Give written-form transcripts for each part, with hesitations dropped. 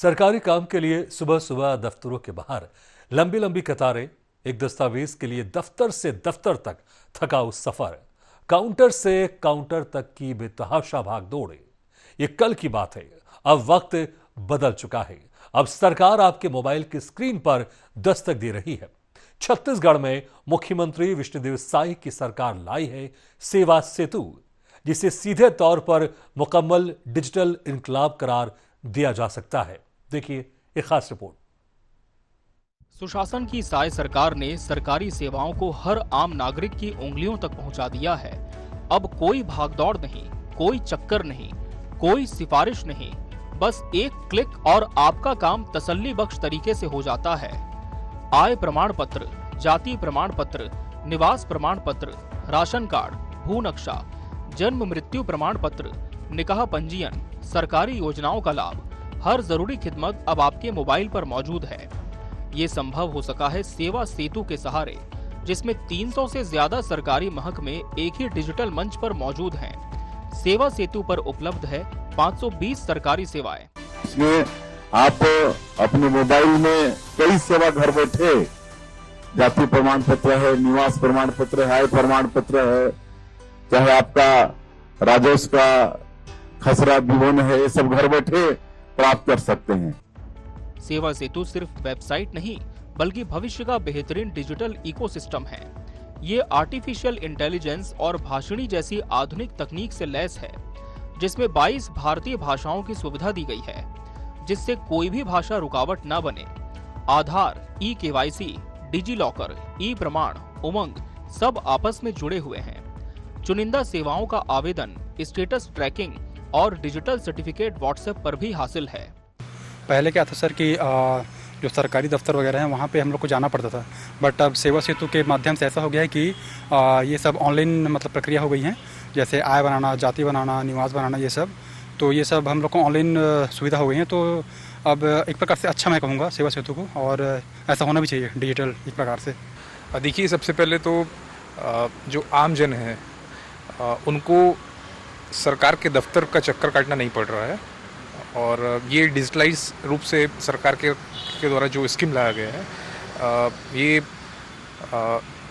सरकारी काम के लिए सुबह सुबह दफ्तरों के बाहर लंबी लंबी कतारें, एक दस्तावेज के लिए दफ्तर से दफ्तर तक थकाऊ सफर, काउंटर से काउंटर तक की बेतहाशा भाग दौड़। ये कल की बात है। अब वक्त बदल चुका है। अब सरकार आपके मोबाइल की स्क्रीन पर दस्तक दे रही है। छत्तीसगढ़ में मुख्यमंत्री विष्णुदेव साय की सरकार लाई है सेवा सेतु, जिसे सीधे तौर पर मुकम्मल डिजिटल इनकलाब करार दिया जा सकता है। देखिए एक खास रिपोर्ट। सुशासन की साय सरकार ने सरकारी सेवाओं को हर आम नागरिक की उंगलियों तक पहुंचा दिया है। अब कोई भागदौड़ नहीं, कोई चक्कर नहीं, कोई सिफारिश नहीं, बस एक क्लिक और आपका काम तसल्ली बख्श तरीके से हो जाता है। आय प्रमाण पत्र, जाति प्रमाण पत्र, निवास प्रमाण पत्र, राशन कार्ड, भू नक्शा, जन्म मृत्यु प्रमाण पत्र, निकाह पंजीयन, सरकारी योजनाओं का लाभ, हर जरूरी खिदमत अब आपके मोबाइल पर मौजूद है। ये संभव हो सका है सेवा सेतु के सहारे, जिसमें 300 से ज्यादा सरकारी महकमे एक ही डिजिटल मंच पर मौजूद हैं। सेवा सेतु पर उपलब्ध है 520 सरकारी सेवाएं। इसमें आप अपने मोबाइल में कई सेवा घर बैठे, जाति प्रमाण पत्र है, निवास प्रमाण पत्र है, आय प्रमाण पत्र है, चाहे आपका राजस्व का खसरा विवरण है, ये सब घर बैठे प्राप्त कर सकते हैं। सेवा सेतु सिर्फ वेबसाइट नहीं, बल्कि भविष्य का बेहतरीन डिजिटल इकोसिस्टम है। ये आर्टिफिशियल इंटेलिजेंस और भाषिणी जैसी आधुनिक तकनीक से लैस है, जिसमें 22 भारतीय भाषाओं की सुविधा दी गई है, जिससे कोई भी भाषा रुकावट न बने। आधार, ई-केवाईसी, डिजी लॉकर, ई प्रमाण, उमंग सब आपस में जुड़े हुए हैं। चुनिंदा सेवाओं का आवेदन, स्टेटस ट्रैकिंग और डिजिटल सर्टिफिकेट व्हाट्सएप पर भी हासिल है। पहले क्या था सर कि जो सरकारी दफ्तर वगैरह हैं वहाँ पे हम लोग को जाना पड़ता था, बट अब सेवा सेतु के माध्यम से ऐसा हो गया है कि ये सब ऑनलाइन मतलब प्रक्रिया हो गई है। जैसे आय बनाना, जाति बनाना, निवास बनाना, ये सब हम लोग को ऑनलाइन सुविधा हो गई है। तो अब एक प्रकार से अच्छा मैं कहूँगा सेवा सेतु को, और ऐसा होना भी चाहिए डिजिटल एक प्रकार से। देखिए, सबसे पहले तो जो आम जन है उनको सरकार के दफ्तर का चक्कर काटना नहीं पड़ रहा है, और ये डिजिटलाइज रूप से सरकार के द्वारा जो स्कीम लाया गया है, ये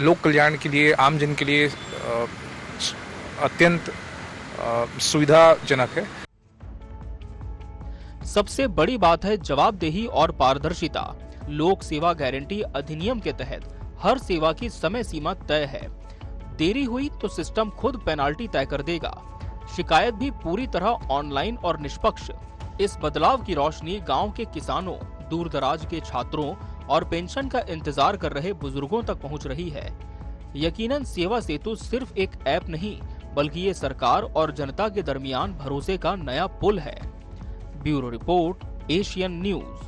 लोक कल्याण के लिए, आम जन के लिए अत्यंत सुविधाजनक है। सबसे बड़ी बात है जवाबदेही और पारदर्शिता। लोक सेवा गारंटी अधिनियम के तहत हर सेवा की समय सीमा तय है। देरी हुई तो सिस्टम खुद पेनाल्टी तय कर देगा। शिकायत भी पूरी तरह ऑनलाइन और निष्पक्ष। इस बदलाव की रोशनी गांव के किसानों, दूर दराज के छात्रों और पेंशन का इंतजार कर रहे बुजुर्गों तक पहुंच रही है। यकीनन सेवा सेतु सिर्फ एक ऐप नहीं, बल्कि ये सरकार और जनता के दरमियान भरोसे का नया पुल है। Bureau report, Asian news.